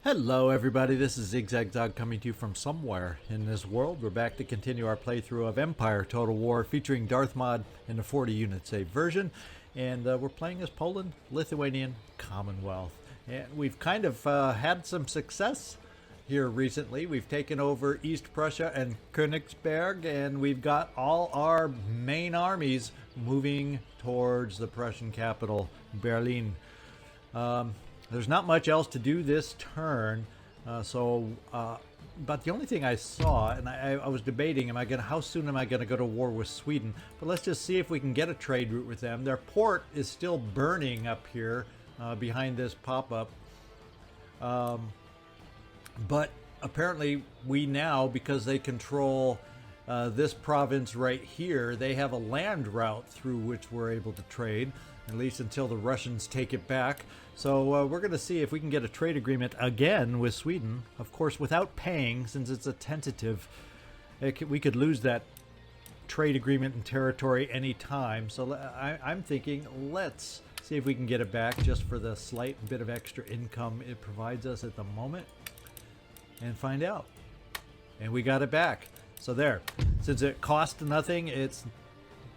Hello everybody, this is ZigZagZog coming to you from somewhere in this world. We're back to continue our playthrough of Empire Total War featuring Darthmod in the 40 unit save version. And we're playing as Poland-LITHUANIan Commonwealth. And we've kind of had some success here recently. We've taken over East Prussia and Königsberg, and we've got all our main armies moving towards the Prussian capital, Berlin. There's not much else to do this turn, but the only thing I saw, and I was debating, how soon am I gonna go to war with Sweden? But let's just see if we can get a trade route with them. Their port is still burning up here behind this pop-up, but apparently we now, because they control this province right here, they have a land route through which we're able to trade, at least until the Russians take it back. So we're going to see if we can get a trade agreement again with Sweden, of course without paying, since it's a tentative. We could lose that trade agreement and territory any time. So I'm thinking, let's see if we can get it back just for the slight bit of extra income it provides us at the moment, and find out. And we got it back. So there, since it cost nothing, it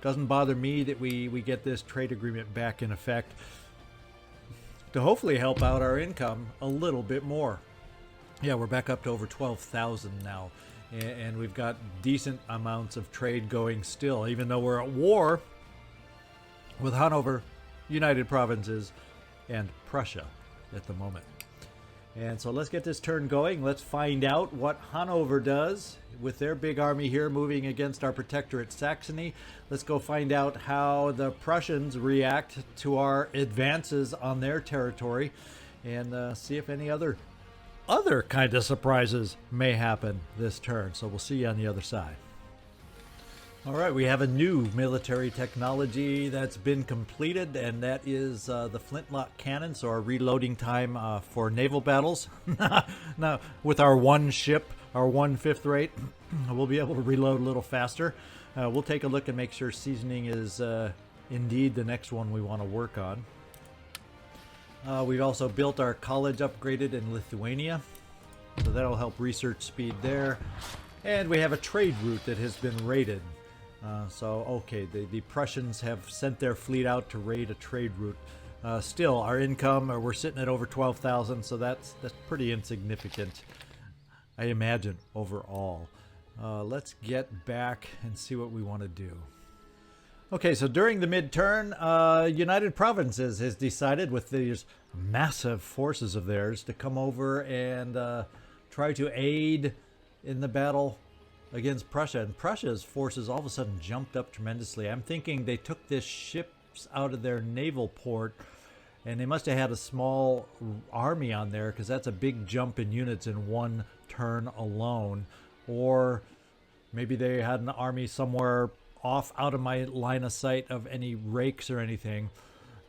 doesn't bother me that we get this trade agreement back in effect, to hopefully help out our income a little bit more. Yeah, we're back up to over 12,000 now, and we've got decent amounts of trade going still, even though we're at war with Hanover, United Provinces, and Prussia at the moment. And so let's get this turn going. Let's find out what Hanover does with their big army here moving against our protectorate Saxony. Let's go find out how the Prussians react to our advances on their territory, and see if any other kind of surprises may happen this turn. So we'll see you on the other side. All right, we have a new military technology that's been completed, and that is the flintlock cannon. So our reloading time for naval battles. Now, with our one ship, our 1/5 rate, we'll be able to reload a little faster. We'll take a look and make sure seasoning is indeed the next one we want to work on. We've also built our college upgraded in Lithuania, so that'll help research speed there. And we have a trade route that has been raided. Okay, the Prussians have sent their fleet out to raid a trade route. Still, our income, we're sitting at over 12,000, so that's pretty insignificant, I imagine, overall. Let's get back and see what we want to do. Okay, so during the mid-turn, United Provinces has decided, with these massive forces of theirs, to come over and try to aid in the battle against Prussia. And Prussia's forces all of a sudden jumped up tremendously. I'm thinking they took this ships out of their naval port, and they must have had a small army on there, because that's a big jump in units in one turn alone. Or maybe they had an army somewhere off out of my line of sight of any rakes or anything.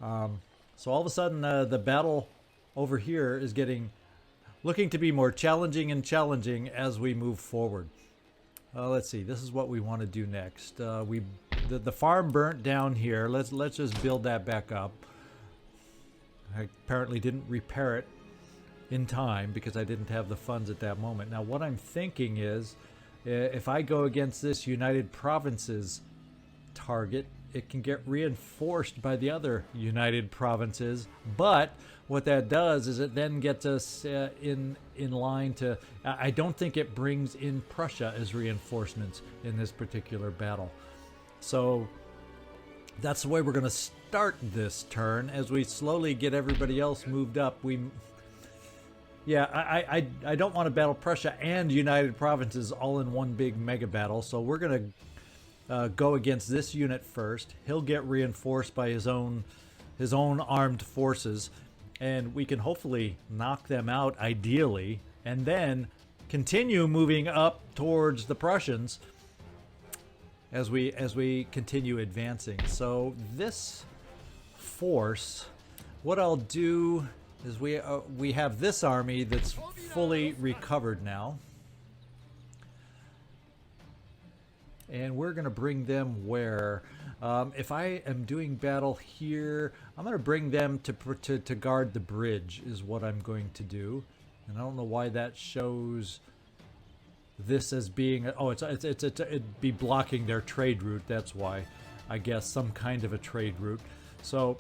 So all of a sudden the battle over here is looking to be more challenging and challenging as we move forward. Let's see. This is what we want to do next. The farm burnt down here. Let's just build that back up. I apparently didn't repair it in time because I didn't have the funds at that moment. Now, what I'm thinking is, if I go against this United Provinces target, it can get reinforced by the other United Provinces. But what that does is it then gets us in line to... I don't think it brings in Prussia as reinforcements in this particular battle. So that's the way we're going to start this turn, as we slowly get everybody else moved up. I don't want to battle Prussia and United Provinces all in one big mega battle, so we're going to go against this unit first. He'll get reinforced by his own armed forces, and we can hopefully knock them out ideally, and then continue moving up towards the Prussians as we continue advancing. So this force, what I'll do is we have this army that's fully recovered now, and we're going to bring them where? If I am doing battle here, I'm going to bring them to guard the bridge, is what I'm going to do. And I don't know why that shows this as being... Oh, it'd be blocking their trade route. That's why. I guess some kind of a trade route. So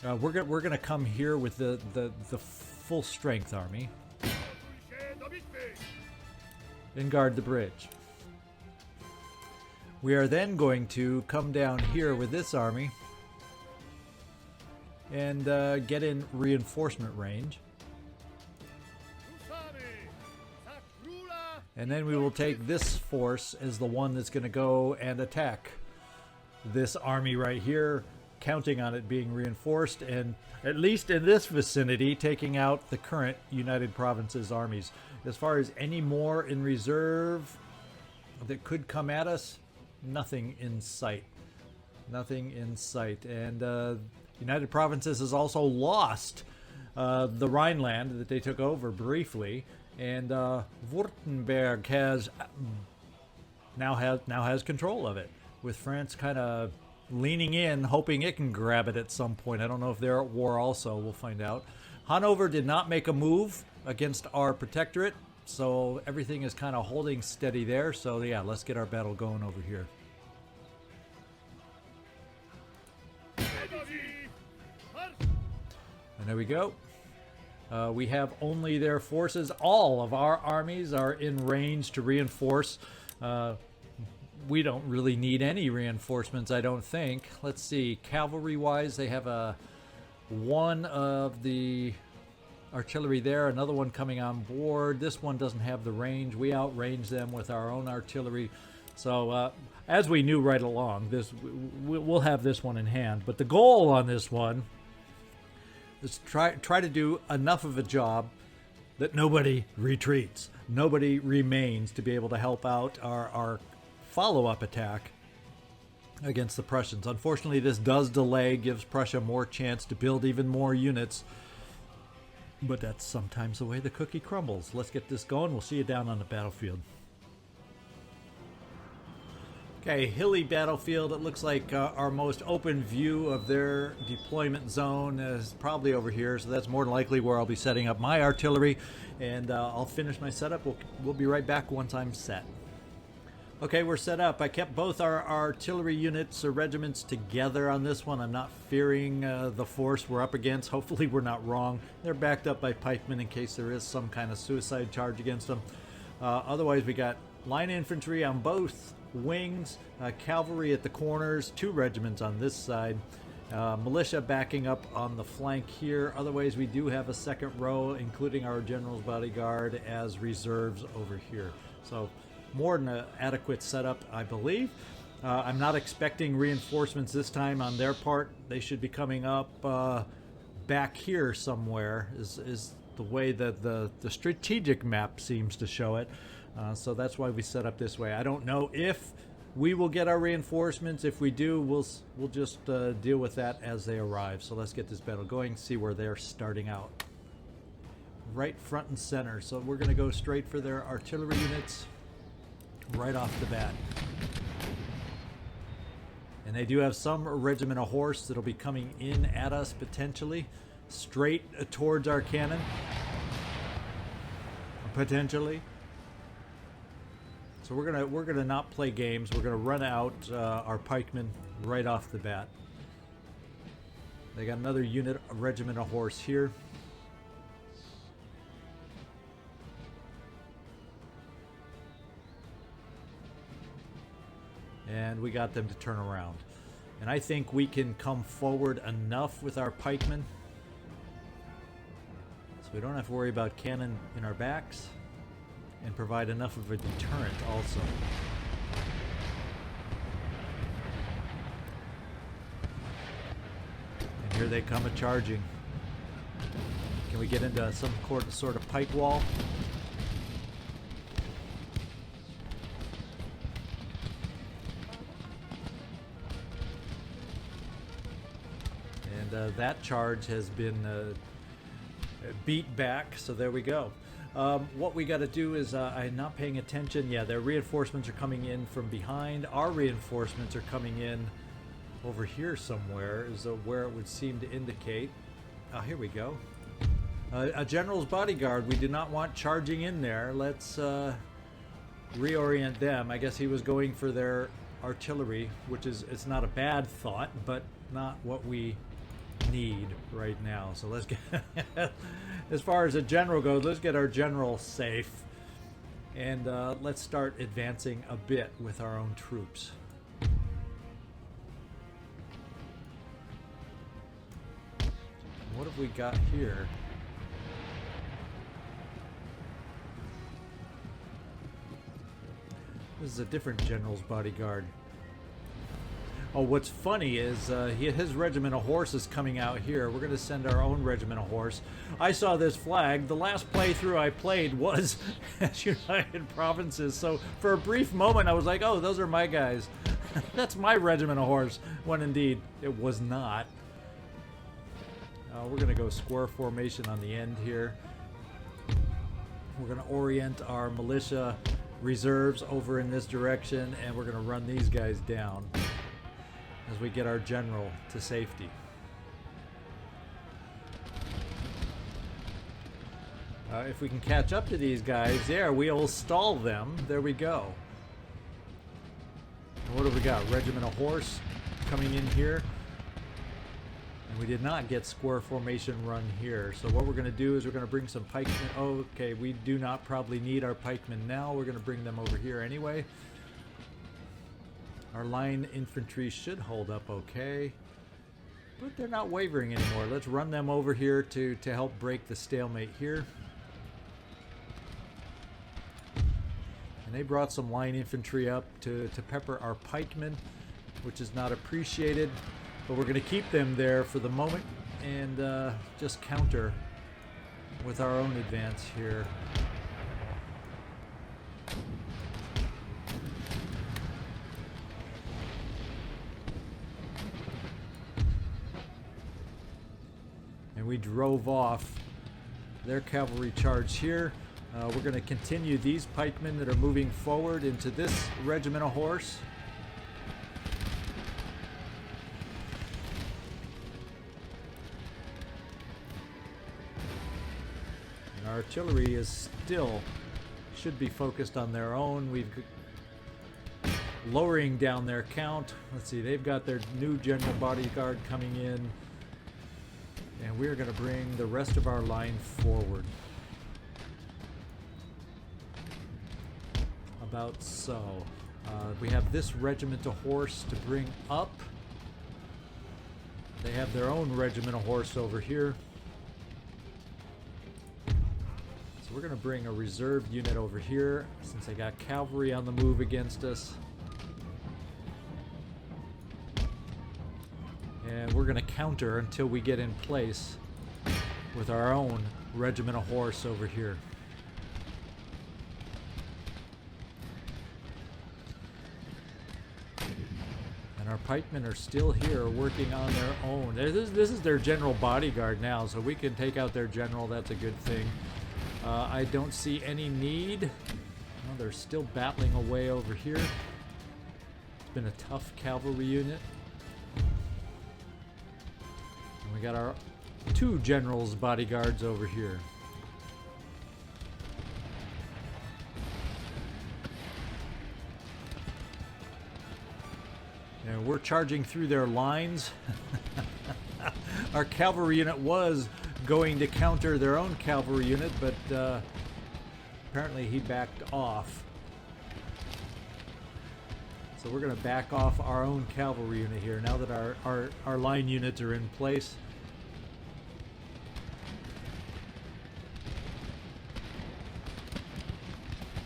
we're gonna come here with the full strength army and guard the bridge. We are then going to come down here with this army and get in reinforcement range. And then we will take this force as the one that's going to go and attack this army right here, counting on it being reinforced and, at least in this vicinity, taking out the current United Provinces armies. As far as any more in reserve that could come at us, nothing in sight. Nothing in sight. And United Provinces has also lost the Rhineland that they took over briefly. And Württemberg now has control of it, with France kind of leaning in, hoping it can grab it at some point. I don't know if they're at war also. We'll find out. Hanover did not make a move against our protectorate, so everything is kind of holding steady there. So yeah, let's get our battle going over here. And there we go. We have only their forces. All of our armies are in range to reinforce. We don't really need any reinforcements, I don't think. Let's see. Cavalry-wise, they have one of the artillery there, another one coming on board. This one doesn't have the range. We outrange them with our own artillery. So, as we knew right along, we'll have this one in hand. But the goal on this one is try to do enough of a job that nobody retreats. Nobody remains to be able to help out our follow-up attack against the Prussians. Unfortunately, this does delay, gives Prussia more chance to build even more units. But that's sometimes the way the cookie crumbles. Let's get this going. We'll see you down on the battlefield. Okay, hilly battlefield. It looks like our most open view of their deployment zone is probably over here, so that's more than likely where I'll be setting up my artillery, and I'll finish my setup. We'll be right back once I'm set. Okay, we're set up. I kept both our artillery units or regiments together on this one. I'm not fearing the force we're up against. Hopefully we're not wrong. They're backed up by pikemen in case there is some kind of suicide charge against them. Otherwise, we got line infantry on both wings, cavalry at the corners, 2 regiments on this side, militia backing up on the flank here. Otherwise, we do have a second row, including our general's bodyguard as reserves over here. So more than an adequate setup, I believe. I'm not expecting reinforcements this time on their part. They should be coming up back here somewhere is the way that the strategic map seems to show it. So that's why we set up this way. I don't know if we will get our reinforcements. If we do, we'll just deal with that as they arrive. So let's get this battle going, see where they're starting out. Right front and center. So we're going to go straight for their artillery units right off the bat. And they do have some regiment of horse that'll be coming in at us potentially, straight towards our cannon. Potentially. So we're gonna not play games. We're gonna run out our pikemen right off the bat. They got another unit, a regiment of horse here. And we got them to turn around. And I think we can come forward enough with our pikemen so we don't have to worry about cannon in our backs, and provide enough of a deterrent also. And here they come a-charging. Can we get into some sort of pike wall? And that charge has been beat back, so there we go. What we got to do is, I'm not paying attention. Yeah, their reinforcements are coming in from behind. Our reinforcements are coming in over here somewhere, is where it would seem to indicate. Here we go. A general's bodyguard. We did not want charging in there. Let's reorient them. I guess he was going for their artillery, which is, it's not a bad thought, but not what we need right now. So let's get as far as a general goes, let's get our general safe, and let's start advancing a bit with our own troops. What have we got here? This is a different general's bodyguard. Oh, what's funny is his regiment of horse is coming out here. We're going to send our own regiment of horse. I saw this flag. The last playthrough I played was as United Provinces. So for a brief moment, I was like, oh, those are my guys. That's my regiment of horse. When indeed, it was not. We're going to go square formation on the end here. We're going to orient our militia reserves over in this direction, and we're going to run these guys down as we get our general to safety. If we can catch up to these guys, there, we'll stall them. There we go. And what have we got? Regiment of horse coming in here. And we did not get square formation run here. So what we're going to do is we're going to bring some pikemen. Oh, okay, we do not probably need our pikemen now. We're going to bring them over here anyway. Our line infantry should hold up okay. But they're not wavering anymore. Let's run them over here to help break the stalemate here. And they brought some line infantry up to pepper our pikemen, which is not appreciated. But we're going to keep them there for the moment and just counter with our own advance here. And we drove off their cavalry charge here. We're going to continue these pikemen that are moving forward into this regiment of horse. Artillery is still should be focused on their own. We've lowering down their count. Let's see, they've got their new general bodyguard coming in, and we're going to bring the rest of our line forward. About so. We have this regiment of horse to bring up. They have their own regiment of horse over here. We're going to bring a reserve unit over here since they got cavalry on the move against us. And we're going to counter until we get in place with our own regiment of horse over here. And our pikemen are still here working on their own. This is their general bodyguard now, so we can take out their general. That's a good thing. I don't see any need. Well, they're still battling away over here. It's been a tough cavalry unit. And we got our two generals' bodyguards over here. And we're charging through their lines. Our cavalry unit was going to counter their own cavalry unit, but apparently he backed off. So we're going to back off our own cavalry unit here now that our line units are in place.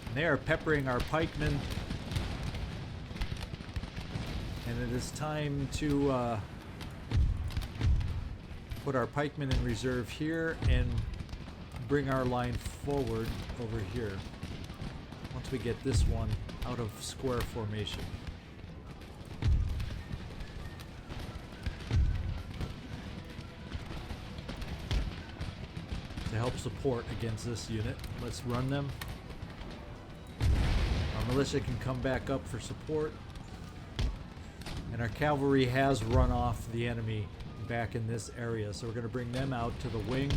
And they are peppering our pikemen. And it is time to put our pikemen in reserve here and bring our line forward over here once we get this one out of square formation. To help support against this unit, let's run them. Our militia can come back up for support, and our cavalry has run off the enemy back in this area, so we're going to bring them out to the wing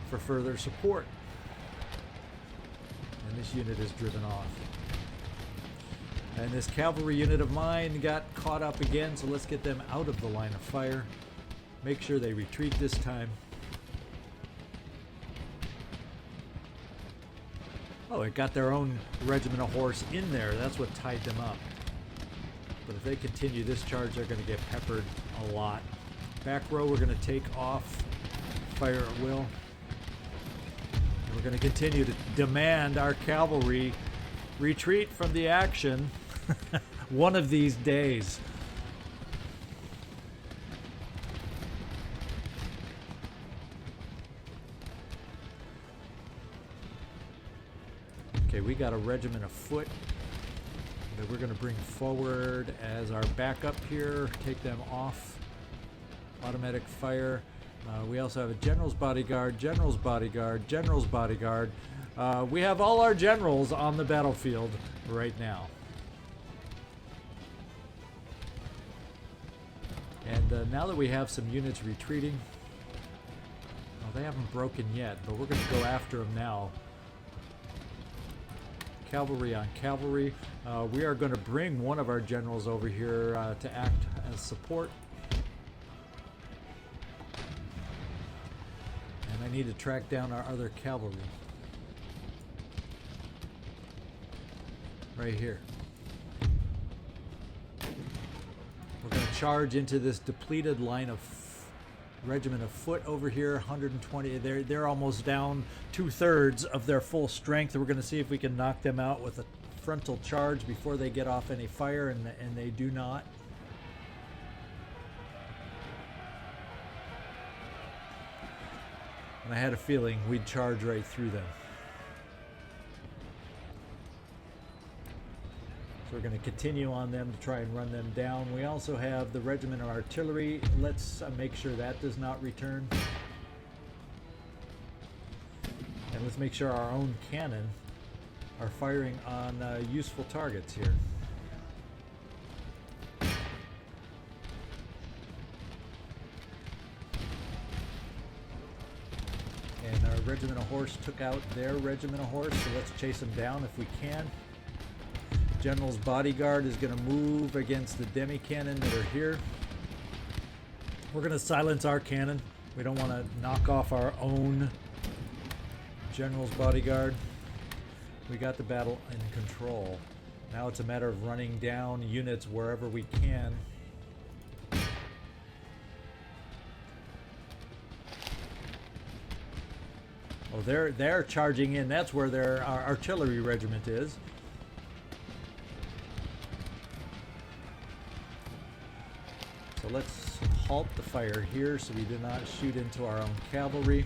for further support. And this unit is driven off. And this cavalry unit of mine got caught up again, so let's get them out of the line of fire. Make sure they retreat this time. Oh, it got their own regiment of horse in there. That's what tied them up. But if they continue this charge, they're going to get peppered a lot. Back row, we're going to take off. Fire at will. And we're going to continue to demand our cavalry retreat from the action one of these days. Okay, we got a regiment of foot that we're going to bring forward as our backup here. Take them off. Automatic fire. We also have a general's bodyguard, general's bodyguard, general's bodyguard. We have all our generals on the battlefield right now. And now that we have some units retreating, well, they haven't broken yet, but we're going to go after them now. Cavalry on cavalry. We are going to bring one of our generals over here to act as support. And I need to track down our other cavalry. Right here. We're going to charge into this depleted line of regiment of foot over here. 120. They're almost down 2/3 of their full strength. We're going to see if we can knock them out with a frontal charge before they get off any fire, and they do not. And I had a feeling we'd charge right through them. So we're going to continue on them to try and run them down. We also have the regiment of artillery. Let's make sure that does not return. And let's make sure our own cannon are firing on useful targets here. And our regiment of horse took out their regiment of horse, so let's chase them down if we can. General's bodyguard is going to move against the demi-cannon that are here. We're going to silence our cannon. We don't want to knock off our own general's bodyguard. We got the battle in control. Now it's a matter of running down units wherever we can. Oh, they're charging in. That's where our artillery regiment is. So let's halt the fire here so we do not shoot into our own cavalry.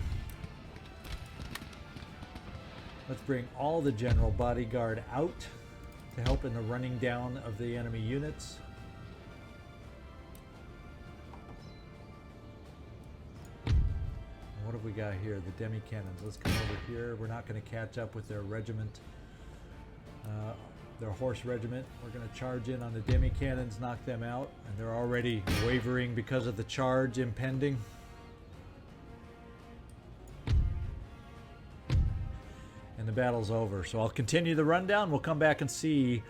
Let's bring all the general bodyguard out to help in the running down of the enemy units. What have we got here? The demi-cannons. Let's come over here. We're not going to catch up with their regiment. Their horse regiment. We're going to charge in on the demi-cannons, knock them out, and they're already wavering because of the charge impending. And the battle's over. So I'll continue the rundown. We'll come back and see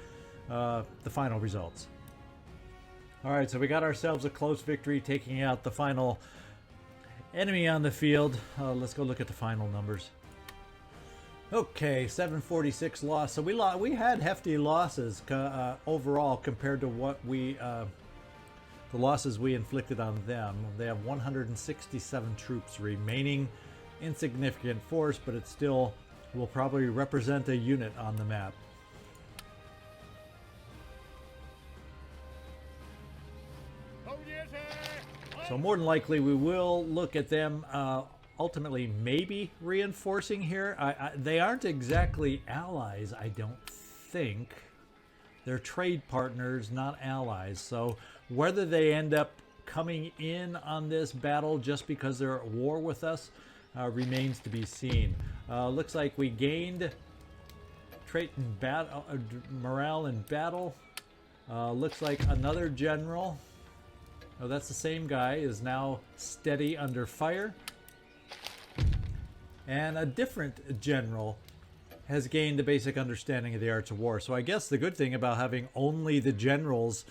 the final results. Alright, so we got ourselves a close victory, taking out the final enemy on the field. Let's go look at the final numbers. Okay, 746 loss. So we had hefty losses overall compared to what the losses we inflicted on them. They have 167 troops remaining. Insignificant force, but it still will probably represent a unit on the map. So more than likely we will look at them ultimately maybe reinforcing here. They aren't exactly allies, I don't think. They're trade partners, not allies. So whether they end up coming in on this battle just because they're at war with us remains to be seen. Looks like we gained trait in battle, morale in battle. Looks like another general, oh, that's the same guy, is now steady under fire. and a different general has gained a basic understanding of the arts of war. So I guess the good thing about having only the generals,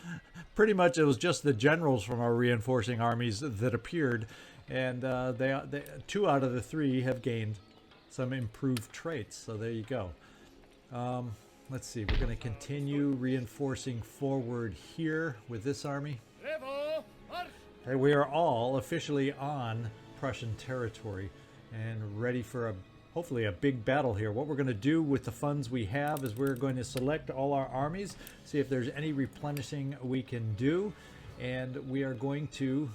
pretty much it was just the generals from our reinforcing armies that appeared, and they 2 out of the 3 have gained some improved traits. So there you go. Let's see, we're going to continue reinforcing forward here with this army. Okay, we are all officially on Prussian territory and ready for hopefully a big battle here. What we're going to do with the funds we have is we're going to select all our armies, see if there's any replenishing we can do, and we are going to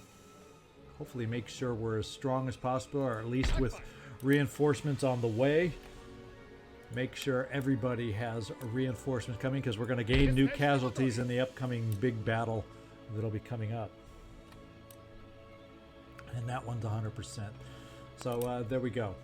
hopefully make sure we're as strong as possible, or at least with reinforcements on the way. Make sure everybody has reinforcements coming, because we're going to gain new casualties in the upcoming big battle that'll be coming up. And that one's 100%. So there we go.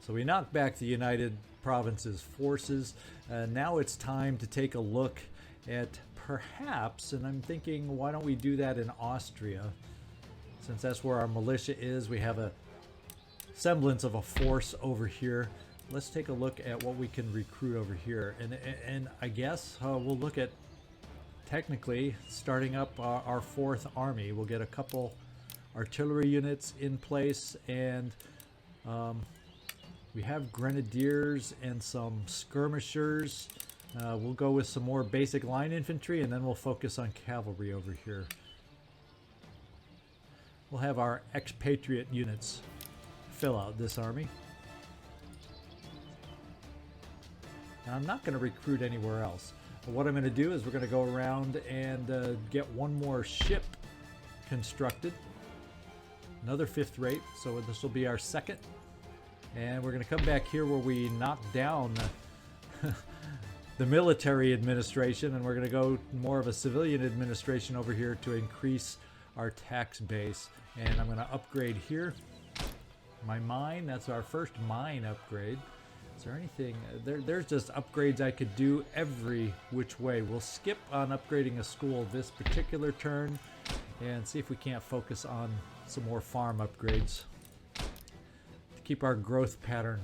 So we knocked back the United Provinces forces. Now it's time to take a look at perhaps, and I'm thinking, why don't we do that in Austria? Since that's where our militia is, we have a semblance of a force over here. Let's take a look at what we can recruit over here. And I guess we'll look at technically starting up our 4th army. We'll get a couple artillery units in place, and we have grenadiers and some skirmishers. We'll go with some more basic line infantry, and then we'll focus on cavalry over here. We'll have our expatriate units fill out this army. Now, I'm not going to recruit anywhere else. What I'm going to do is we're going to go around and get one more ship constructed. Another 5th rate, so this will be our 2nd. And we're going to come back here where we knocked down the military administration, and we're going to go more of a civilian administration over here to increase our tax base. And I'm going to upgrade here. My mine, that's our first mine upgrade. Is there anything? There's just upgrades I could do every which way. We'll skip on upgrading a school this particular turn and see if we can't focus on some more farm upgrades to keep our growth pattern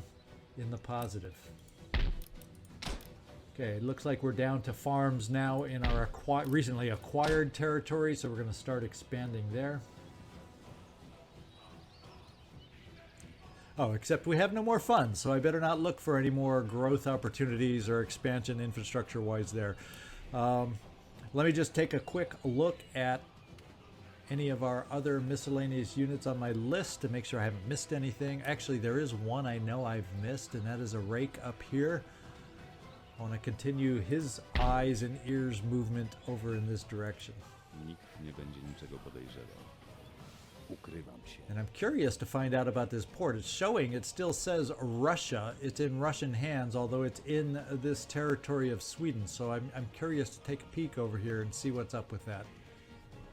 in the positive. Okay, it looks like we're down to farms now in our recently acquired territory, so we're going to start expanding there. Oh, except we have no more funds, so I better not look for any more growth opportunities or expansion infrastructure-wise there. Let me just take a quick look at any of our other miscellaneous units on my list to make sure I haven't missed anything. Actually, there is one I know I've missed, and that is a rake up here. I want to continue his eyes and ears movement over in this direction. And I'm curious to find out about this port. It's showing, it still says Russia. It's in Russian hands, although it's in this territory of Sweden. So I'm curious to take a peek over here and see what's up with that.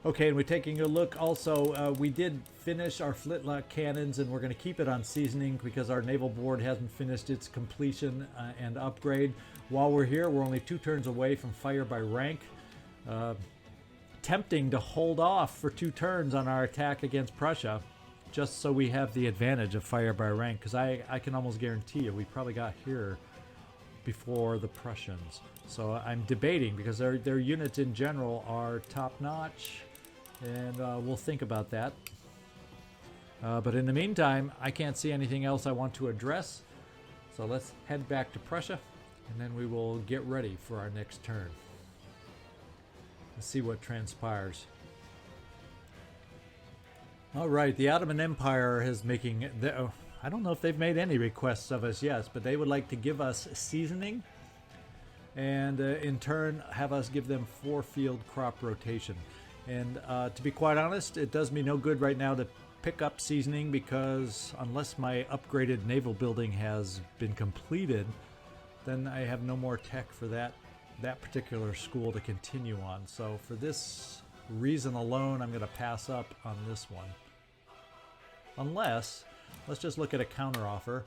Okay, and we're taking a look also. We did finish our flintlock cannons, and we're going to keep it on seasoning because our naval board hasn't finished its completion and upgrade. While we're here, we're only 2 turns away from fire by rank. Tempting to hold off for 2 turns on our attack against Prussia, just so we have the advantage of fire by rank, because I can almost guarantee you we probably got here before the Prussians. So I'm debating, because their units in general are top-notch, and we'll think about that. But in the meantime, I can't see anything else I want to address, so let's head back to Prussia, and then we will get ready for our next turn. Let's see what transpires. All right, the Ottoman Empire is making... I don't know if they've made any requests of us yet, but they would like to give us seasoning, and in turn have us give them 4-field crop rotation. And to be quite honest, it does me no good right now to pick up seasoning, because unless my upgraded naval building has been completed, then I have no more tech for that particular school to continue on. So for this reason alone, I'm going to pass up on this one. Unless, let's just look at a counteroffer,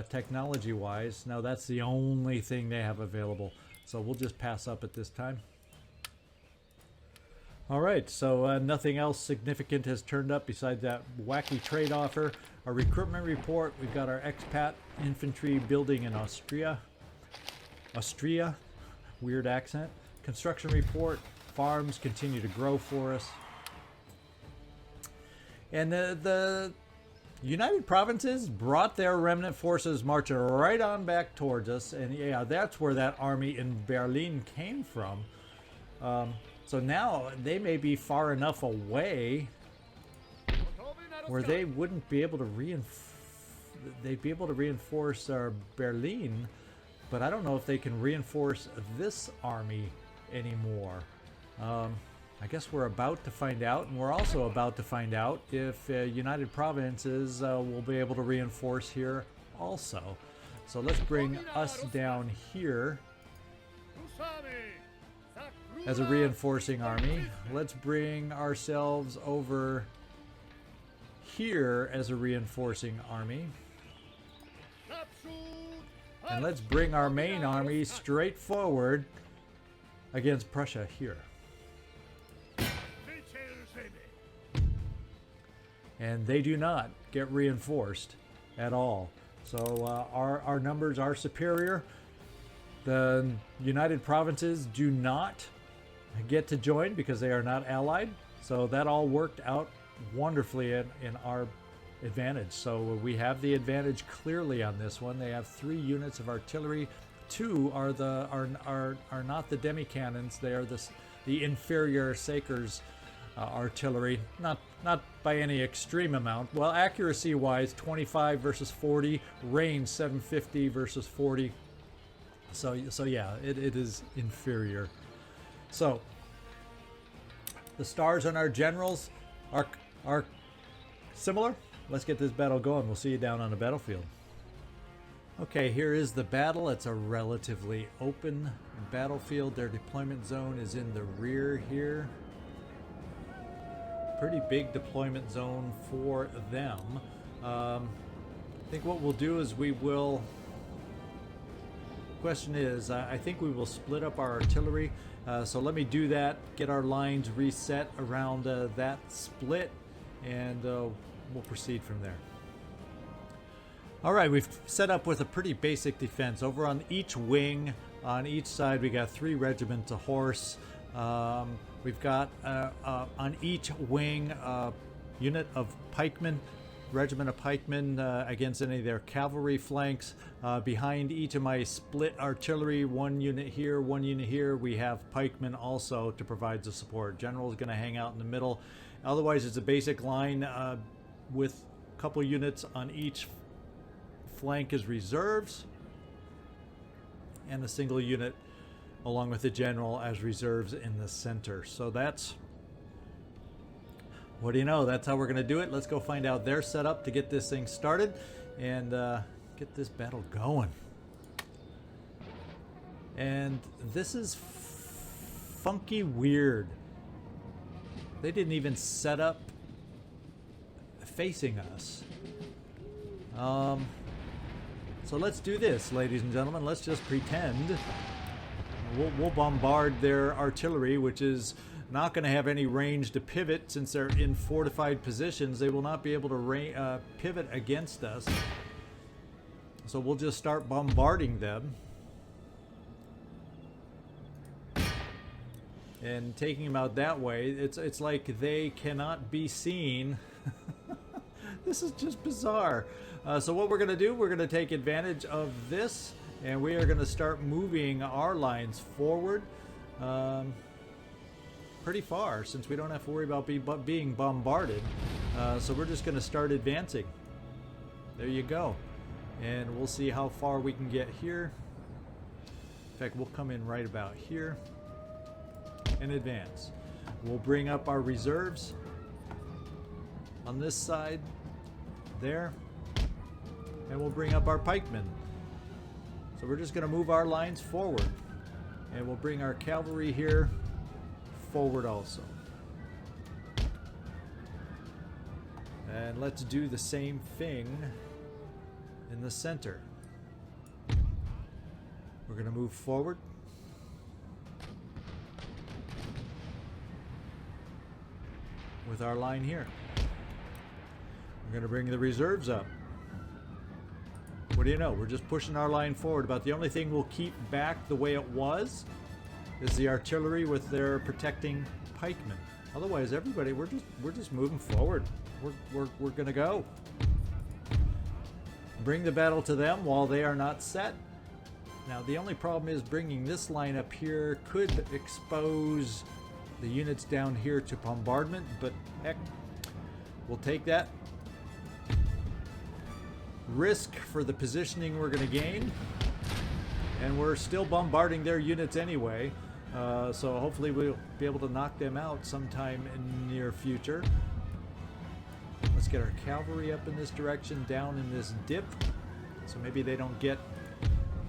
technology-wise. Now that's the only thing they have available, so we'll just pass up at this time. All right, so nothing else significant has turned up besides that wacky trade offer. Our recruitment report, we've got our expat infantry building in Austria. Weird accent. Construction report, farms continue to grow for us. And the United Provinces brought their remnant forces marching right on back towards us. And yeah, that's where that army in Berlin came from. So now they may be far enough away where they wouldn't be able to they'd be able to reinforce Berlin, but I don't know if they can reinforce this army anymore. I guess we're about to find out, and we're also about to find out if United Provinces will be able to reinforce here also. So let's bring us down here as a reinforcing army. Let's bring ourselves over here as a reinforcing army. And let's bring our main army straight forward against Prussia here. And they do not get reinforced at all. So our numbers are superior. The United Provinces do not get to join because they are not allied. So that all worked out wonderfully in our advantage. So we have the advantage clearly on this one. They have 3 units of artillery. 2 are not the demi-cannons. They are the inferior Sakers artillery. Not by any extreme amount. Well, accuracy wise, 25 versus 40. Range 750 versus 40. So yeah, it is inferior. So the stars on our generals are similar. Let's get this battle going. We'll see you down on the battlefield. Okay, here is the battle. It's a relatively open battlefield. Their deployment zone is in the rear here. Pretty big deployment zone for them. I think what we'll do is we will... Question is, I think we will split up our artillery. So let me do that, get our lines reset around that split, and we'll proceed from there. All right, we've set up with a pretty basic defense. Over on each wing, on each side, we got 3 regiments of horse. We've got on each wing a unit of pikemen, regiment of pikemen against any of their cavalry flanks. Behind each of my split artillery, 1 unit here, 1 unit here, we have pikemen also to provide the support. General is going to hang out in the middle. Otherwise, it's a basic line with a couple units on each flank as reserves, and a single unit along with the general as reserves in the center. So that's, what do you know, that's how we're going to do it. Let's go find out their setup to get this thing started and get this battle going. And this is funky weird. They didn't even set up facing us. So let's do this, ladies and gentlemen. Let's just pretend we'll bombard their artillery, which is not going to have any range to pivot since they're in fortified positions. They will not be able to pivot against us. So we'll just start bombarding them and taking them out that way. It's like they cannot be seen. This is just bizarre. So what we're going to do, we're going to take advantage of this, and we are going to start moving our lines forward pretty far, since we don't have to worry about being bombarded. So we're just going to start advancing. There you go. And we'll see how far we can get here. In fact, we'll come in right about here and advance. We'll bring up our reserves on this side there, and we'll bring up our pikemen. So we're just going to move our lines forward, and we'll bring our cavalry here forward also. And let's do the same thing in the center. We're going to move forward. with our line here. We're going to bring the reserves up. What do you know? We're just pushing our line forward. About the only thing we'll keep back the way it was is the artillery with their protecting pikemen. Otherwise, everybody, we're just moving forward. We're gonna go. Bring the battle to them while they are not set. Now, the only problem is bringing this line up here could expose the units down here to bombardment, but heck, we'll take that risk for the positioning we're going to gain, and we're still bombarding their units anyway, so hopefully we'll be able to knock them out sometime in the near future. Let's get our cavalry up in this direction, down in this dip, so maybe they don't get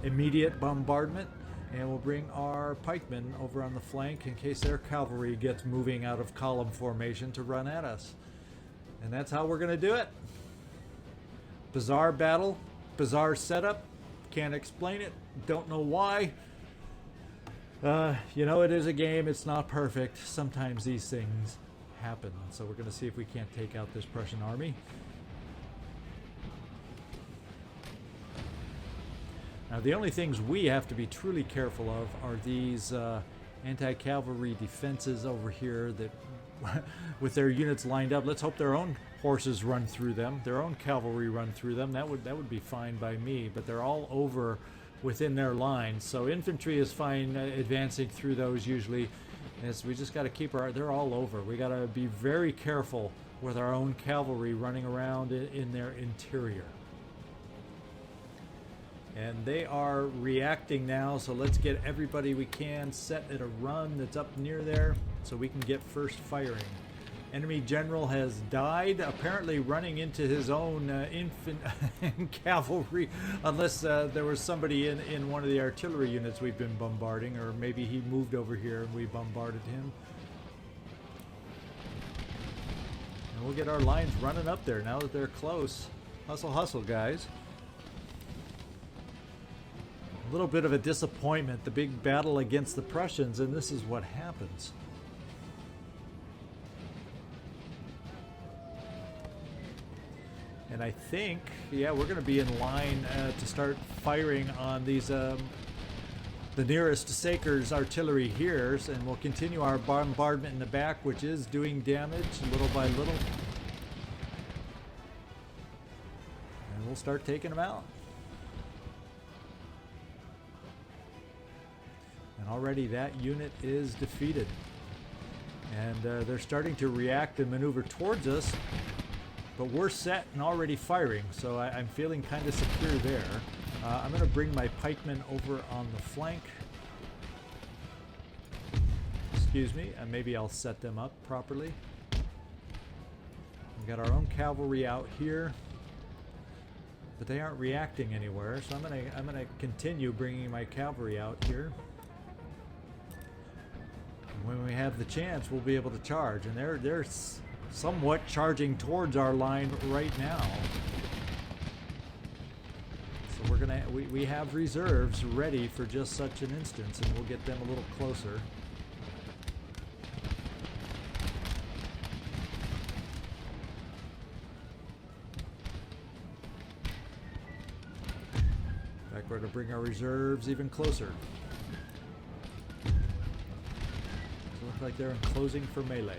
immediate bombardment, and we'll bring our pikemen over on the flank in case their cavalry gets moving out of column formation to run at us. And that's how we're going to do it. Bizarre battle, bizarre setup, can't explain it, don't know why. You know, it is a game, it's not perfect. Sometimes these things happen. So we're going to see if we can't take out this Prussian army. Now, the only things we have to be truly careful of are these anti-cavalry defenses over here that, with their units lined up, let's hope their own horses run through them, their own cavalry run through them. That would be fine by me, but they're all over within their lines. So infantry is fine advancing through those usually. Yes, we just got to keep they're all over. We got to be very careful with our own cavalry running around in their interior. And they are reacting now, so let's get everybody we can set at a run that's up near there so we can get first firing. Enemy general has died, apparently running into his own cavalry, unless there was somebody in one of the artillery units we've been bombarding, or maybe he moved over here and we bombarded him. And we'll get our lines running up there now that they're close. Hustle, hustle, guys. A little bit of a disappointment, the big battle against the Prussians, and this is what happens. And I think, yeah, we're going to be in line to start firing on these, the nearest Saker's artillery here, and we'll continue our bombardment in the back, which is doing damage little by little. And we'll start taking them out. And already that unit is defeated. And they're starting to react and maneuver towards us. But we're set and already firing, so I'm feeling kind of secure there. I'm going to bring my pikemen over on the flank. Excuse me, and maybe I'll set them up properly. We've got our own cavalry out here, but they aren't reacting anywhere, so I'm going to continue bringing my cavalry out here. And when we have the chance, we'll be able to charge, and they're somewhat charging towards our line right now. So we have reserves ready for just such an instance, and we'll get them a little closer. In fact, we're going to bring our reserves even closer. So it looks like they're enclosing for melee.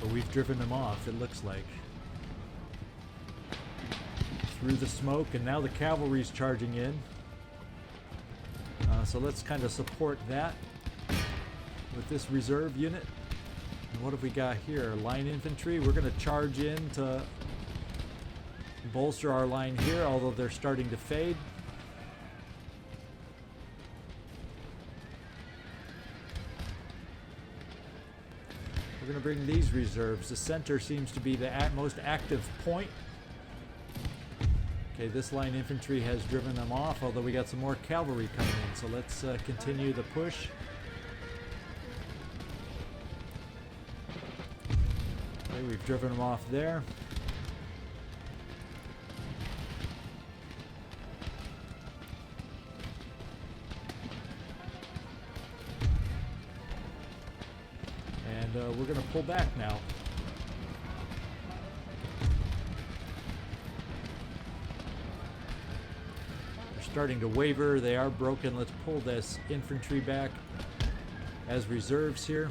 But we've driven them off, it looks like. Through the smoke, and now the cavalry's charging in. So let's kind of support that with this reserve unit. And what have we got here? Line infantry. We're going to charge in to bolster our line here, although they're starting to fade. We're going to bring these reserves. The center seems to be the most active point. Okay, this line infantry has driven them off, although we got some more cavalry coming in. So let's continue the push. Okay, we've driven them off there. we're going to pull back now. They're starting to waver. They are broken. Let's pull this infantry back as reserves here.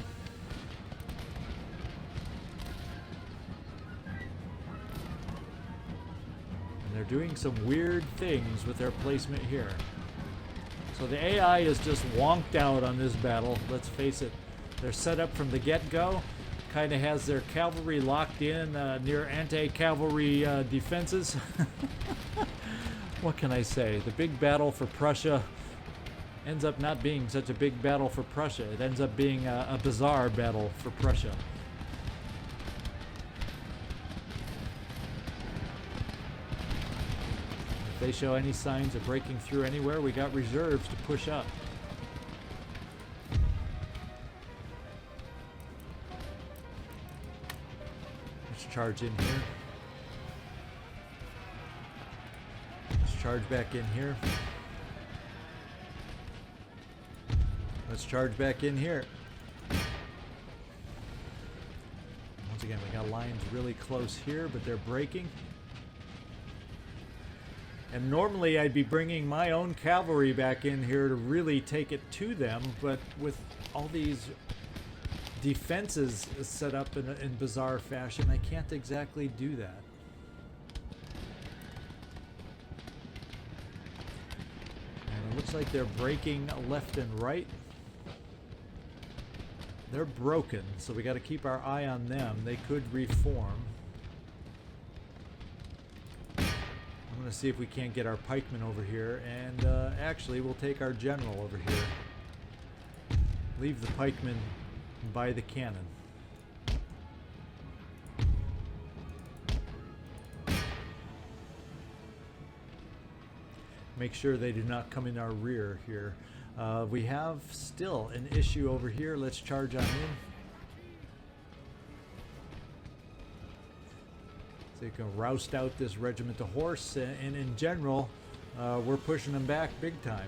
And they're doing some weird things with their placement here. So the AI is just wonked out on this battle. Let's face it. They're set up from the get-go. Kind of has their cavalry locked in near anti-cavalry defenses. What can I say? The big battle for Prussia ends up not being such a big battle for Prussia. It ends up being a bizarre battle for Prussia. If they show any signs of breaking through anywhere, we got reserves to push up. Let's charge in here. Let's charge back in here. Let's charge back in here. Once again, we got lines really close here, but they're breaking. And normally I'd be bringing my own cavalry back in here to really take it to them, but with all these defenses set up in bizarre fashion, I can't exactly do that. And it looks like they're breaking left and right. They're broken, so we got to keep our eye on them. They could reform. I'm going to see if we can't get our pikemen over here, and actually we'll take our general over here. Leave the pikemen by the cannon. Make sure they do not come in our rear here. We have still an issue over here. Let's charge on in. So you can roust out this regiment of horse, and in general, we're pushing them back big time.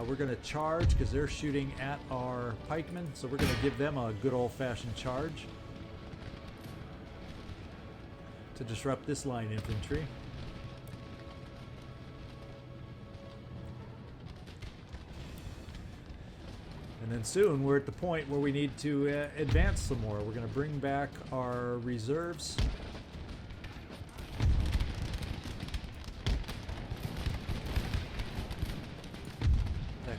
We're going to charge because they're shooting at our pikemen, so we're going to give them a good old-fashioned charge to disrupt this line infantry. And then soon we're at the point where we need to advance some more. We're going to bring back our reserves.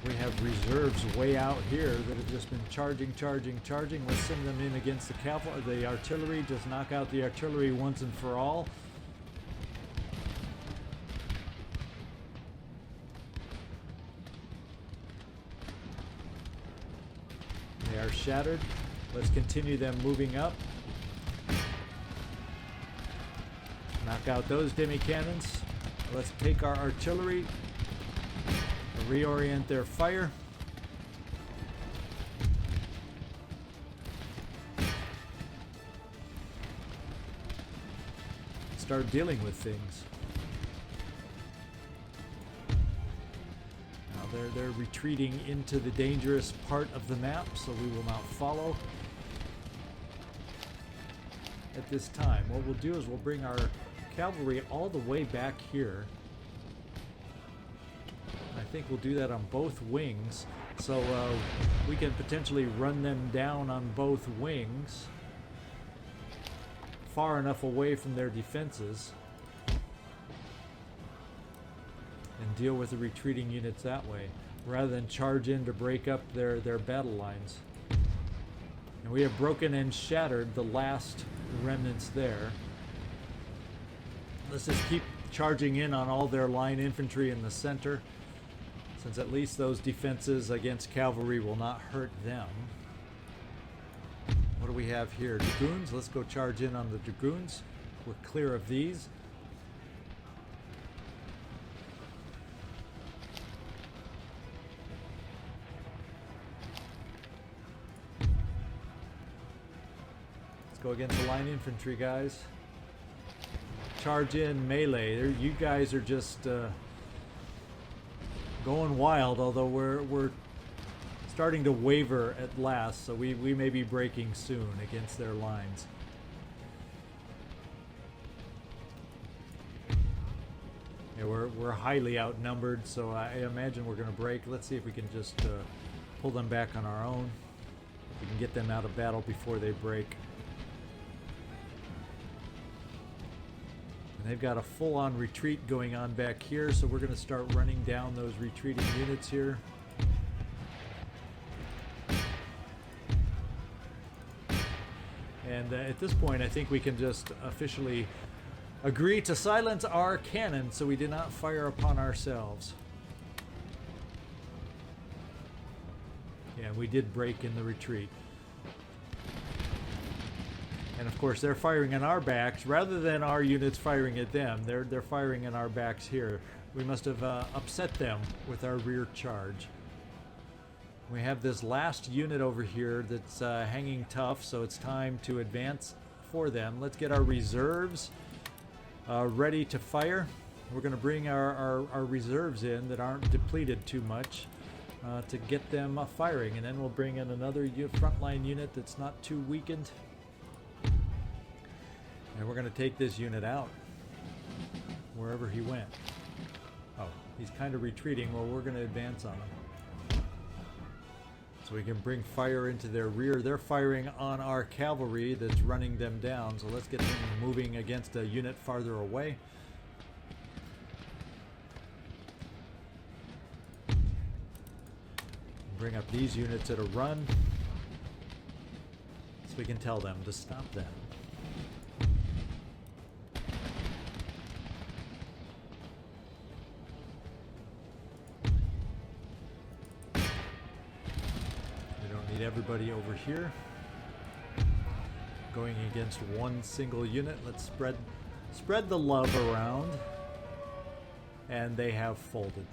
We have reserves way out here that have just been charging. Let's send them in against the cavalry, the artillery. Just knock out the artillery once and for all. They are shattered. Let's continue them moving up. Knock out those demi-cannons. Let's take our artillery. Reorient their fire. Start dealing with things. Now they're retreating into the dangerous part of the map, so we will not follow at this time. What we'll do is we'll bring our cavalry all the way back here. I think we'll do that on both wings, so we can potentially run them down on both wings far enough away from their defenses and deal with the retreating units that way, rather than charge in to break up their battle lines. And we have broken and shattered the last remnants there. Let's just keep charging in on all their line infantry in the center, since at least those defenses against cavalry will not hurt them. What do we have here? Dragoons. Let's go charge in on the dragoons. We're clear of these. Let's go against the line infantry, guys. Charge in melee. You guys are just going wild, although we're starting to waver at last, so we may be breaking soon against their lines. Yeah, we're highly outnumbered, so I imagine we're going to break. Let's see if we can just pull them back on our own. We can get them out of battle before they break. And they've got a full-on retreat going on back here, so we're going to start running down those retreating units here. And at this point, I think we can just officially agree to silence our cannon so we do not fire upon ourselves. Yeah, we did break in the retreat. And of course, they're firing on our backs rather than our units firing at them. They're firing in our backs here. We must have upset them with our rear charge. We have this last unit over here that's hanging tough, so it's time to advance for them. Let's get our reserves ready to fire. We're going to bring our reserves in that aren't depleted too much to get them firing, and then we'll bring in another frontline unit that's not too weakened. And we're going to take this unit out wherever he went. Oh, he's kind of retreating. Well, we're going to advance on him. So we can bring fire into their rear. They're firing on our cavalry that's running them down. So let's get them moving against a unit farther away. Bring up these units at a run. So we can tell them to stop that. Everybody over here going against one single unit. Let's spread the love around, and they have folded.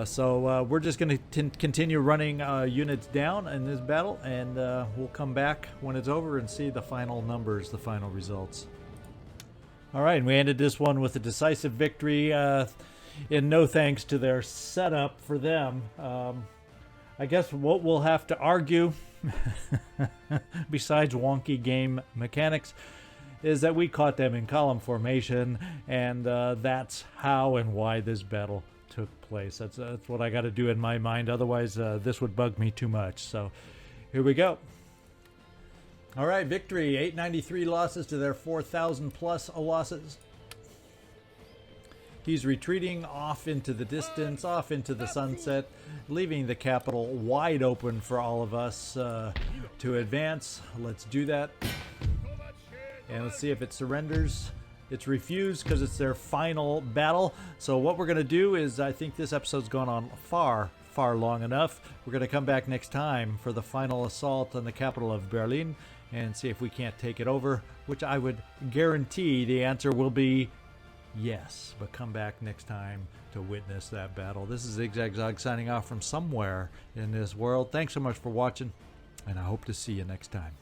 So we're just going to continue running units down in this battle, and we'll come back when it's over and see the final numbers, the final results. All right, and we ended this one with a decisive victory. In no thanks to their setup for them. I guess what we'll have to argue, besides wonky game mechanics, is that we caught them in column formation, and that's how and why this battle took place. That's what I got to do in my mind. Otherwise, this would bug me too much. So here we go. All right, victory. 893 losses to their 4,000 plus losses. He's retreating off into the distance, off into the sunset, leaving the capital wide open for all of us to advance. Let's do that. And let's see if it surrenders. It's refused because it's their final battle. So what we're going to do is, I think this episode's gone on far long enough. We're going to come back next time for the final assault on the capital of Berlin and see if we can't take it over, which I would guarantee the answer will be yes, but come back next time to witness that battle. This is ZigZagZog signing off from somewhere in this world. Thanks so much for watching, and I hope to see you next time.